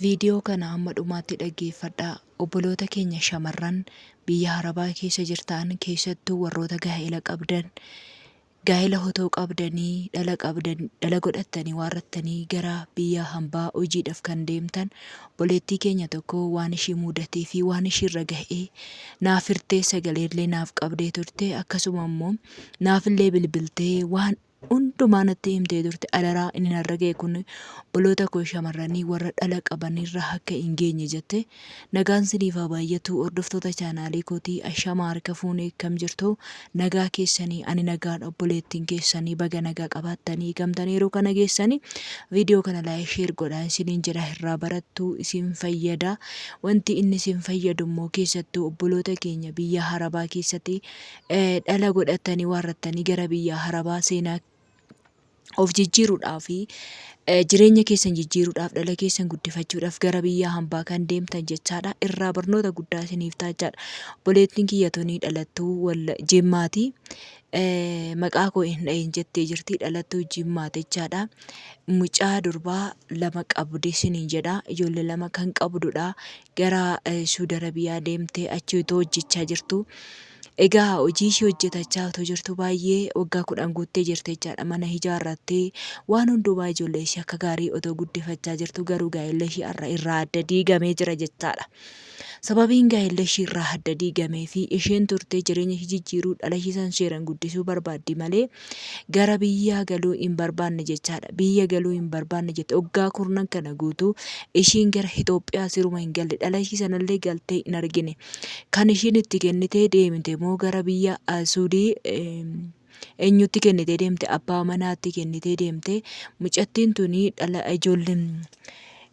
Viidiyoo kana hamma dhumaatti dhaggeeffadhaa. Obboloota keenya shamarran biyya Arabaa keessa jirtan keessattuu warroota gaa'ela otoo qabdanii dhala godhattanii waarrattanii gara biyya hambaa hojiidhaaf kan deemtan obboleettii keenya tokko waan ishii mudatee fi waan ishiirra gahee naaf hirtee sagaleellee naaf qabdee turte akkasuma immoo naafillee bilbiltee waan hundumaa natti himtee turte. Adaraa inni narra ga'e kun obboloota koo shamarranii warra dhala qabanirra akka hin geenye jette. Nagaan siniif haa baay'atu hordoftoota chaanaalii kootii ashamaa harka fuunee akkam jirtu nagaa keessanii ani nagaadha obboleettiin keessanii baga nagaa qabaattanii gamtanii yeroo kana geessanii viidiyoo kana laayik sheer godhaa isiniin jedha irraa barattuu isin fayyada. Wanti inni isin fayyadu immoo keessattuu obboloota keenya biyya Arabaa keessatti dhala godhattanii waarrattanii gara biyya Arabaa seenaa of jijjiiruudhaaf fi jireenya keessan jijjiiruudhaaf dhala keessan guddifachuudhaaf gara biyya hambaa kan deemtan jechaadha. Irraa barnoota guddaa isiniif taa'aadha. Obboleettiin kiyyatanii dhalattuu Jimmaati. Maqaa koo hin dhahin jettee jirti dhalattuu Jimmaati jechaadha. Mucaa durbaa lama qabdi isiniin jedha. Ijoollee lama kan qabdudha. Gara Suudi Arabiyaa deemtee achi itoo hojjechaa jirtu. Egaa hojii ishee hojjetachaa otoo jirtu baay'ee waggaa 10 guuttee jirte jechaadha. Mana ijaarrattee waan hundumaa ijoollee ishee akka gaarii otoo guddifachaa jirtu garuu gaa'elli ishee irraa adda diigamee jira jechaadha. Sababiin gaa'elli ishee irraa adda diigamee fi isheen turtee jireenya ishee jijjiiruu dhala ishee san seeraan guddisuu barbaaddi malee gara biyya galuu hin barbaanne jechaadha. Biyya galuu hin barbaanne jette waggaa 10 kana guutuu isheen gara Itoophiyaa siruma hin galle dhala ishee sanallee galtee hin argine. Kan isheen itti kennitee deemte immoo gara biyya Suudii eenyutti kennitee deemte abbaa manaatti kennitee deemte. Mucattiin tuni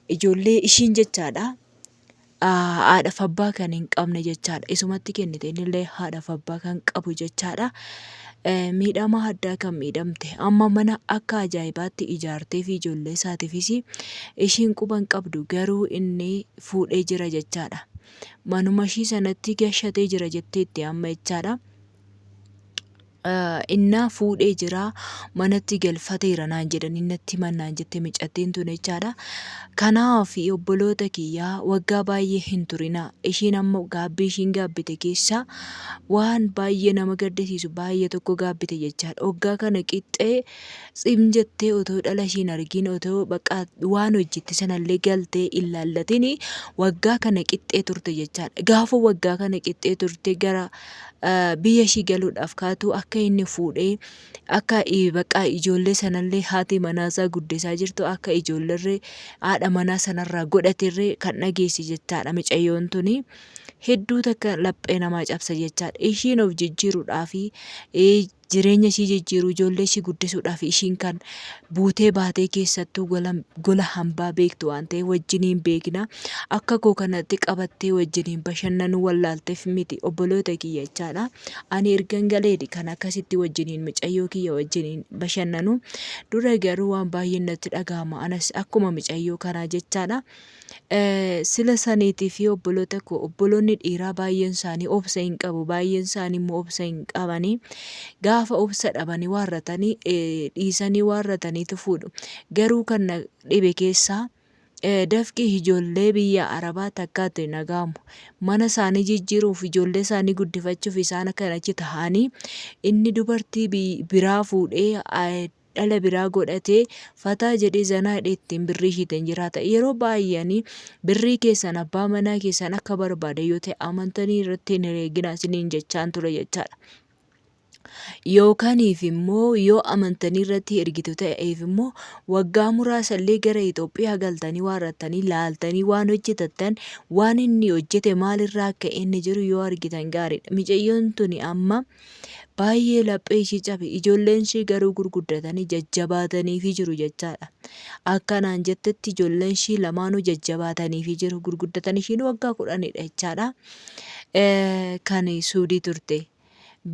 ijoollee ishiin jechaadha. Haadhaaf abbaa kan hin qabne jechaadha. Isumatti kennite innillee haadhaaf abbaa kan qabu jechaadha. Miidhama addaa kan miidhamte amma mana akka ajaa'ibaatti ijaartee fi ijoollee isaatiifis ishiin quba hin qabdu garuu inni fuudhee jira jechaadha. Manuma ishii sanatti gashatee jira jetteetti amma jechaadha. Innaa fuudhee jira manatti galfateera naan jedhanii natti mannaan jette mucattiin tun jechaadha. Kanaaf obboloota kiyyaa waggaa baay'ee hin turina. Ishiin amma gaabbii ishiin gaabbite keessa waan baay'ee nama gaddisiisu baay'ee tokko gaabbite jechaadha. Waggaa kana qixxee sim jettee otoo dhala ishiin argin otoo bakka waan hojjette sanallee galtee ilaallatiin waggaa kana qixxee turte jechaadha. Gaafa waggaa kana qixxee turte gara biyya ishii galuudhaaf kaatu akka inni fuudhee akka bakka ijoollee sanallee haati manaasaa guddisaa jirtu akka ijoolleerree haadha manaa sanarraa godhaterree kan dhageesse jechaadha. Mucayyoon tuni hedduu takka laphee namaa cabsa jechaadha. Ishiin of jijjiiruudhaaf jireenya ishii jijjiiruu ijoollee ishii guddisuudhaaf ishiin kan buutee baatee keessattuu gola hambaa beektu waan ta'eef wajjiniin beekna. Akka koo kanatti qabattee wajjiniin bashannanuu wallaalteef miti obboloota kiyya jechaadha. Ani ergan galeedhi kan akkasitti wajjiniin mucayyoo kiyya wajjiniin bashannanu. Dura garuu waan baay'ee natti dhagahama anas akkuma mucayyoo kanaa jechaadha. Sila saniitii fi obboloota koo obboloonni dhiiraa baay'een isaanii obsa hin qabu baay'een isaanii immoo obsa hin qabanii. Gaafa obsa dhabanii waarratanii dhiisanii waarrataniitu fuudhu. Garuu kan dhibe keessaa dafqi ijoollee biyya Arabaa takkaatti nagaamu. Mana isaanii jijjiiruuf ijoollee isaanii guddifachuuf isaan kan achi ta'anii inni dubartii biraa fuudhee dhala biraa godhatee fataa jedhee zanaa ittiin birrii ishiitiin jiraata. Yeroo baay'anii birrii keessan abbaa manaa keessan akka barbaade yoo ta'e amantanii irratti hin eegina isiniin jechaan ture jechaadha. Yookaaniif immoo yoo amantanii irratti ergitu ta'eef immoo waggaa muraasallee gara Itoophiyaa galtanii waarrattanii laaltanii waan hojjetattan waan inni hojjete maalirraa akka inni jiru yoo argitan gaariidha. Mucayyoon tuni amma baay'ee laphee ishii cabe ijoolleen ishii garuu gurguddatanii jajjabaataniifi jiru jechaadha. Akkanaan jettetti ijoolleen ishii lamaanuu jajjabaataniifi jiru gurguddatanii ishiin waggaa 10dha jechaadha. Kan Suudii turte.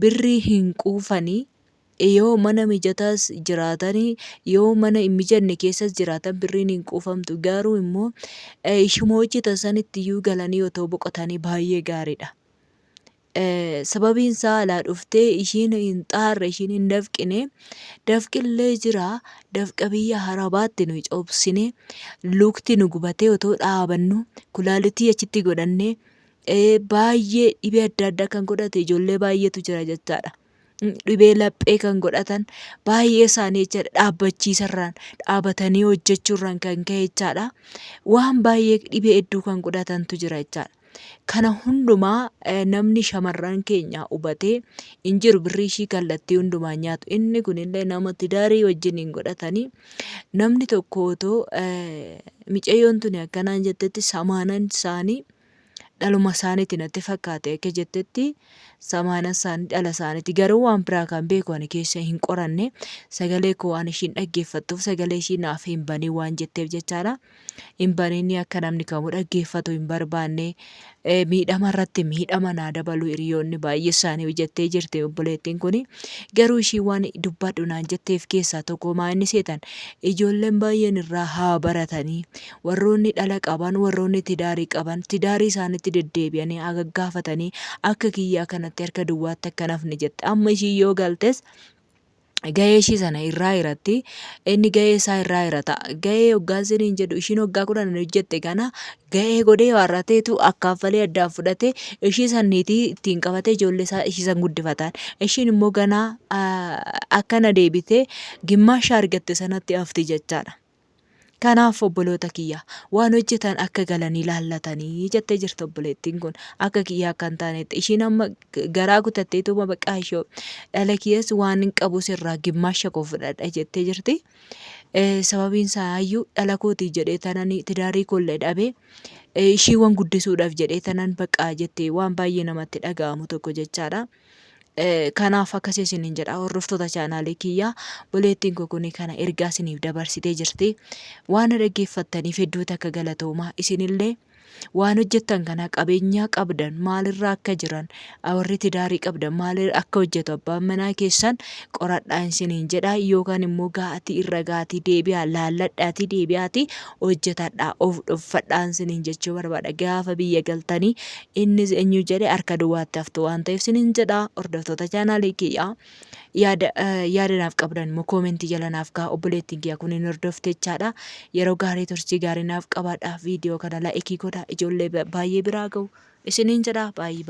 Birrii hin quufanii yoo mana mijataas jiraatanii yoo mana hin mijanne keessas jiraatan birriin hin quufamtu garuu immoo ishuma hojjetan sanitti iyyuu galanii otoo boqotanii baay'ee gaariidha. sababiin isaa alaa dhuftee ishiin hin xaarre ishiin hin dafqine dafqillee jira dafqa biyya harabaatti nu coobsine lukti nu gubatee otoo dhaabannu kulaalitii achitti godhannee baay'ee dhibee adda addaa kan godhate ijoollee baay'eetu jira jechaadha. Dhibee laphee kan godhatan baay'ee isaanii jechaadha dhaabbachiisarraan dhaabatanii hojjechuurraan kan ka'e jechaadha. Waan baay'ee dhibee hedduu kan godhatantu jira jechaadha. Kana hundumaa namni shamarran keenya hubatee hin jiru birrii ishii kallattii hundumaan nyaatu. Inni kunillee nama tidaarii wajjiniin godhatanii namni tokko otoo micayyoon tuni akkanaan jettetti samaanan isaanii dhaluma isaaniitti natti fakkaate akka jettetti samaanan isaanii dhala isaaniitti garuu waan biraa kan beeku ani keessa hin qoranne sagalee koo waan ishiin dhaggeeffattuuf sagalee ishii naaf hin banii waan jetteef jechaadha. Hin baniinni akka namni kamuu dhaggeeffatu hin barbaanne miidhama irratti miidhama naa dabalu hiriyoonni baay'ee isaanii hojjettee jirti obboleettiin kuni garuu ishii waan dubbadhu naan jetteef keessaa tokko maa'inni seetan ijoolleen baay'een irraa haa baratanii warroonni dhala qaban warroonni tidaarii qaban tidaarii isaanitti deddeebi'anii haa gaggaafatanii akka kiyyaa kanatti harka duwwaatti akka nafni jette amma ishii yoo galtes gahee ishii sana irraa irratti inni gahee isaa irraa irata gahee hoggaan siniin jedhu ishiin hoggaa 10 hojjette kana gahee godhee warrateetu akkaafalee addaan fudhate ishii sanniitii ittiin qabatee ijoollee isaa ishii san guddifatan ishiin immoo ganaa akkana deebitee gimmaasha argatte sanatti hafti jechaadha. Kanaaf obboloota kiyya waan hojjetan akka galanii laallatanii jettee jirti obboleettiin kun akka kiyyaa akka hin taanetti ishiin amma garaa kutatteetuma baqqaa ishee dhala kiyyaas waan hin qabu sirraa gimmaasha koo fudhadha jettee jirti. Sababiin isaa iyyuu dhala kootii jedhee tanan tidaarii kollee dhabee ishiiwwan guddisuudhaaf jedhee tanan baqqaa jettee waan baay'ee namatti dhaga'amu tokko jechaadha. Kanaaf akkasii isiniin jedha hordoftoota chaanaalii kiyyaa obboleettiin koo kuni kana ergaa isiniif dabarsitee jirti. Waan dhaggeeffattaniif hedduutu akka galatoomaa isinillee waan hojjettan kana qabeenyaa qabdan maalirraa akka jiran warri tidaarii qabdan maalirraa akka hojjetu abbaan manaa keessan qoradhaa isiniin jedha yookaan immoo gaatii irra gaatii deebi'aa laalladhaatii deebi'aatii hojjetadhaa of dhuffadhaan isiniin jechuu barbaada gaafa biyya galtanii innis eenyu jedhe harka duwwaatti haftu waan ta'eef isiniin jedha hordoftoota chaanaalii kiyyaa. Yaada naaf qabdan immoo koomentii jala naaf kaa'aa obboleettiin kiyya kun hin hordofte jechaadha. Yeroo gaarii turtii gaarii naaf qabaadhaa viidiyoo kana laa'ikii godhaa ijoollee baay'ee biraa ga'u isiniin jedha baay'ee.